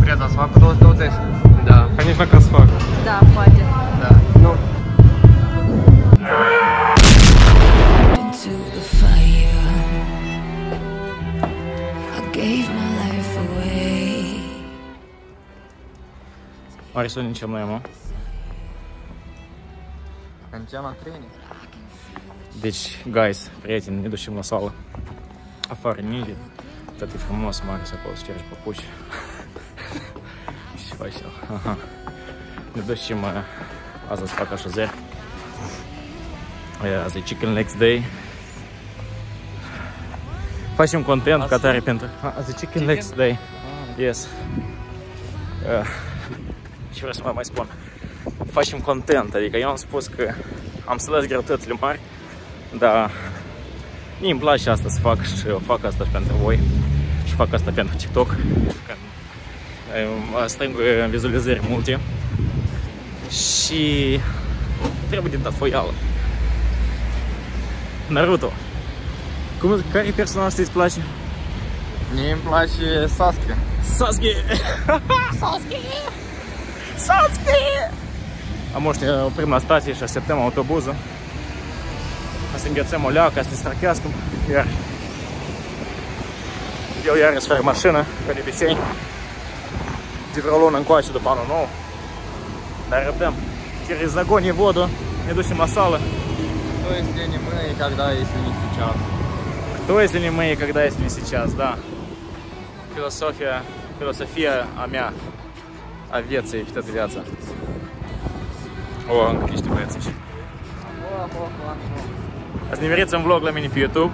Gata, să fac cu 220? Da. Конечно, ca să fac. Da, poate. Da. Nu. Oare să nici noi, mă? Mergeam la training. Deci, guys, prieteni, ne ducem la sală. Afară nigeri. Tot e frumos, mare să acolo, să cerești papuci. Și faci așa. Ne ducem, azi să fac așezări. Azi e Chicken Legs Day. Facem content ca tare pentru... Azi e Chicken Legs Day. Yes. Ce vreau să mai spun? Facem content, adică eu am spus că am să las greutățile mari, dar mie îmi place asta să fac și eu fac asta și pentru voi și fac asta pentru TikTok. Strâng vizualizări multe și trebuie de dat foială. Naruto, care personaj îți place? Mie îmi place Sasuke. Sasuke! Sasuke! Sasuke! Am moști, ne oprim la stație și așteptăm autobuzul. Să înghețăm o leacă, să ne strachească, iar eu iarăși fac mașină, ca de obicei, de vreo lună încoace după anul nou. Dar răbdăm. Через огонь и воду ne ducem la sală. Кто если не мы, когда если не сейчас? Кто если не мы, когда если не сейчас, да. Filosofia a mea a vieții pe toată viața. O, încă niște băieți aici. Ați nimerit un vlog la mine pe YouTube.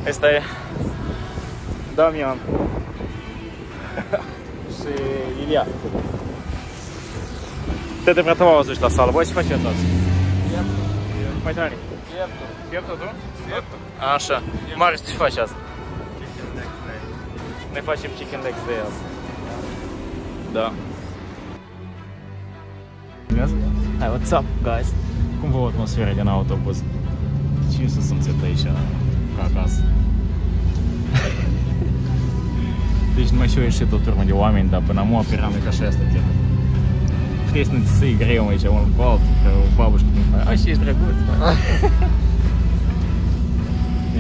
Asta e Damian și Ilia. Te pregătăvau azi la sală. Voi ce faceți azi? Pieptul. Mai tare? Pieptul. Pieptul tu? Pieptul. Așa. Marius, ce faci azi? Chicken Legs Day. Noi facem Chicken Legs Day azi. Da. Hai, what's up, guys? Cum vă atmosfera din autobuz? Ce să simțit aici, ca acasă? Deci numai și eu ieșit o turmă de oameni, dar până acum operam ca și asta chiar. Puteți să ne ții greu aici, unul cu altul, că o babușcă din faia. A, și ești drăguț, da?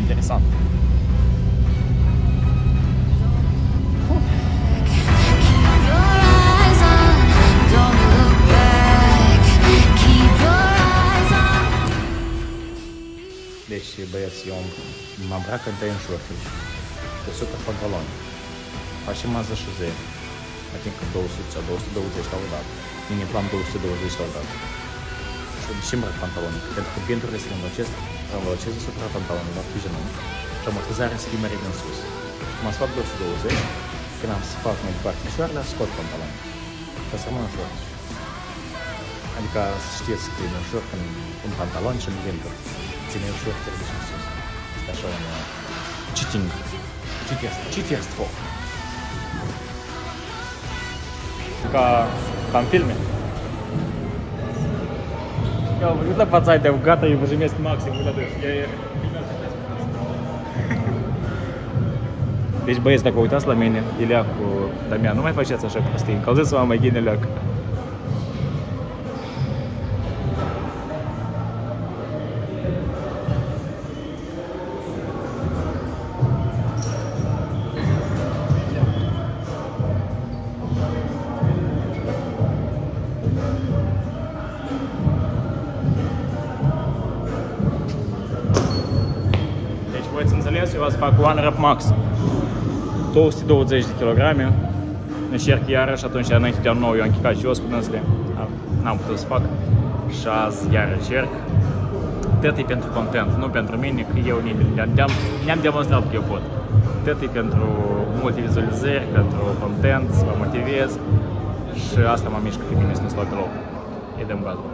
Interesant. Deci, băieți, eu mă îmbrac întâi în șortici, deasupra pantaloni. Facem azi așezări, adică 200 sau 220 la o dată. Mine plan 220 la o dată. Și de ce îmbrac pantaloni? Pentru că benturile se învălcesc deasupra pantalonilor pe genunchi și amortizarea se merge din sus. Cum am fac 220, când am să fac mai departe picioarele, scot pantaloni. Ca să rămână șortici. Adică să știți că e ușor când un pantalon și în benturi. Ține ușor, trebuie și în sus. Este așa un cheating. Cheaterstvo. Ca în filme. Eu uite la fața aia, gata, eu vă jimesc maxim, uite de Deci băieți, dacă uitați la mine, Ilia cu Damian, nu mai faceți așa prostii, încălziți-vă mai gine leac. Eu azi fac one rep max 220 de kilograme. Încerc iarăși, atunci înainte de anul nou eu am chicat jos cu dânsele. N-am putut să fac. Și azi iar încerc. Tot e pentru content, nu pentru mine, că eu ne-am demonstrat că eu pot. Tot e pentru multe vizualizări, pentru content, să mă motivez. Și asta mă mișcă pe mine să nu stau pe loc. E dăm gazul.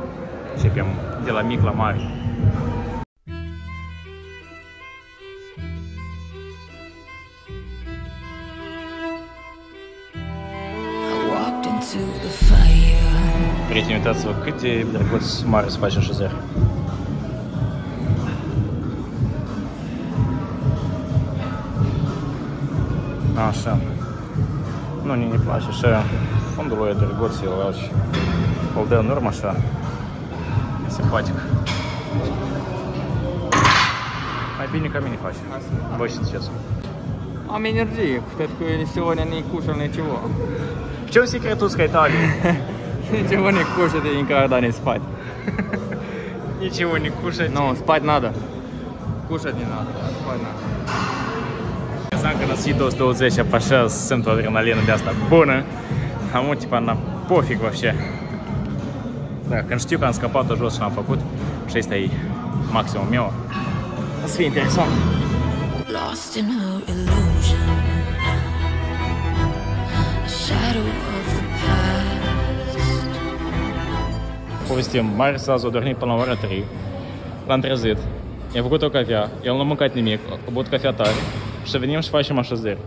Începem de la mic la mare. Prieteni, uitați-vă cât de drăguț mare să faci așezări. Așa. Nu, ne place și fundul lui e drăguț, el îl dă în urmă așa, simpatic. Mai bine ca mine face. Voi și ziceți. Am energie, cred că сегодня не кушал ничего. В чем секрет узкой талии? Ничего не кушать и никогда не спать. Ничего не кушать. Но спать надо. Кушать не надо, спать надо. Я знаю, că на 220 я пошел, simt o adrenalină de asta bună. Am tipa na pofic вообще. Da, când știu că am scăpat-o jos și l-am făcut, și ăsta e maximul meu. O să fie interesant. Lost in her illusion, a shadow of the past. Povestim, Mare s-a adormit până la ora 3. L-am trezit, i-am făcut o cafea, el nu a mâncat nimic, a băut cafea tare și venim și facem așezări.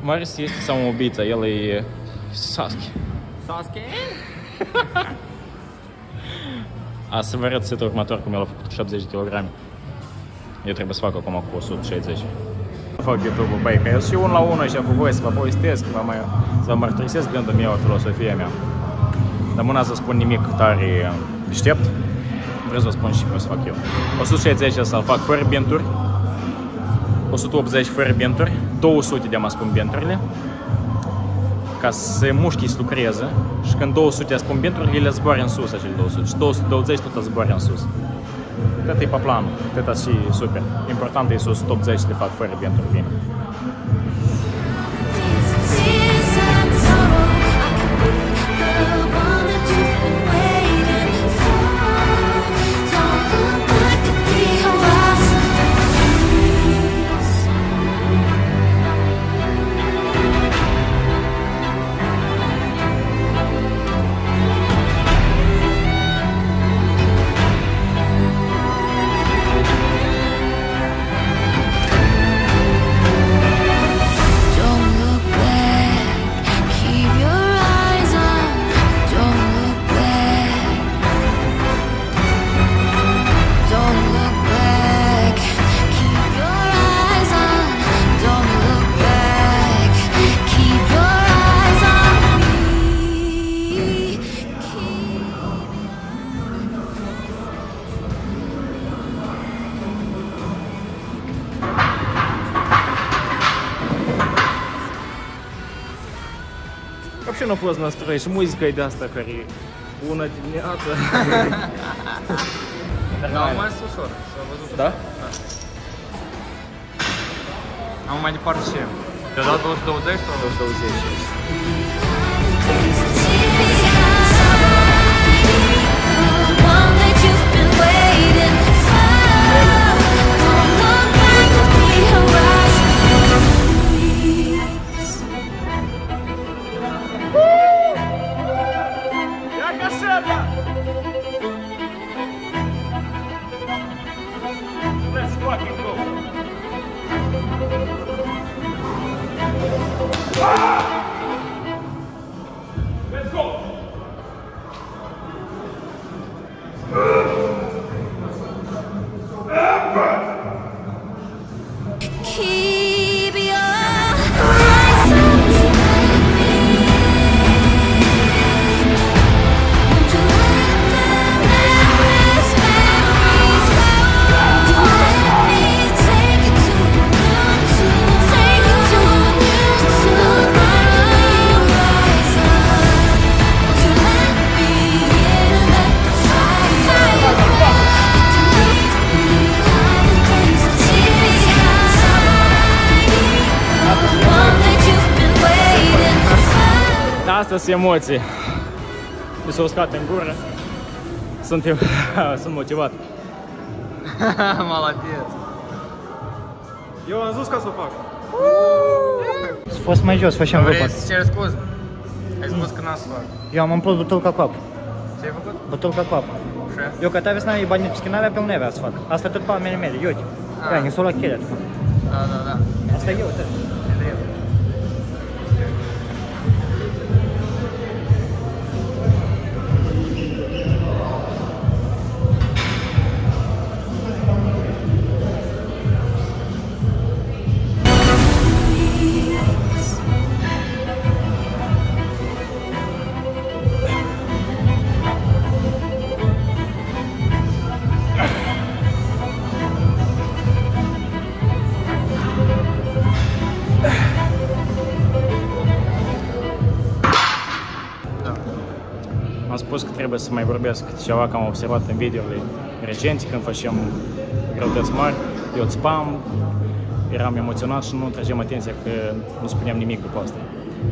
Mare este самоубийца, el e Sasuke. Sasuke? A să vă arăt setul următor cum el a făcut 70 de kg. Eu trebuie să fac acum cu 160. Fac YouTube-ul, băi, că eu sunt 1 la 1 și am cu voi să vă povestesc, să vă mărturisesc gândul meu, filosofia mea. Dar mâna să spun nimic tare deștept, vreau să vă spun și cum să fac eu. 160 să-l fac fără benturi, 180 fără benturi, 200 de-am spun benturile, ca să mușchii să lucreze și când 200 spun benturile, le zboară în sus acele 200 și 220 tot zboară în sus. Tot e pe planul, tot și super. Important e să 180 de fac fără benturi bine. Вообще на поздно настроишь, музыка и asta care e una dimineață. Da, am mai ușor, s-a văzut. Da? Am mai departe ce? Te-a dat 220 sau 220. Let's fucking go! Let's go! Keep your eyes on me. Won't you let the memories go? Won't you let me take you to a new horizon? Won't you let me in, let the fire burn? Asta sunt emoții. Mi s-au uscat în gură. Sunt motivat. Молодец. Eu am zis ca să o fac. S-a fost mai jos, făceam Vrei văpăt. să ceri scuze? Ai spus că n-a să fac. Eu am umplut butulca cu apă. Ce ai făcut? Butulca cu apă. Și? Eu когда весна ебанически навя пил навя să fac. Asta tot pe mele mele, iuti. Ah. Не соло келет. Da, da, da. Asta eu, tot. spus că trebuie să mai vorbesc ceva, că am observat în videourile recente când facem greutăți mari, eu spam, eram emoționat și nu tragem atenția că nu spuneam nimic după asta.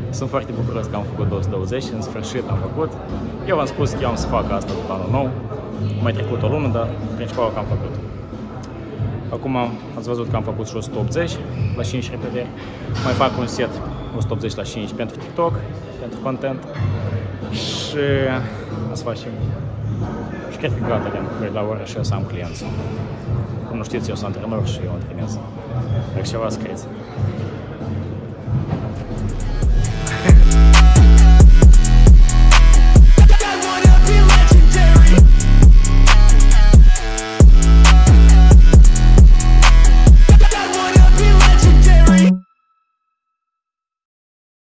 Sunt foarte bucuros că am făcut 220 și în sfârșit am făcut. Eu v-am spus că eu am să fac asta după anul nou, mai trecut o lună, dar principalul că am făcut. Acum ați văzut că am făcut și 180 la 5 repede. Mai fac un set 180 la 5 pentru TikTok, pentru content. Și să facem. Și cred că gata, la ora și eu să am clienți. Cum nu știți, eu sunt antrenor și eu antrenez. Dacă ceva scrieți.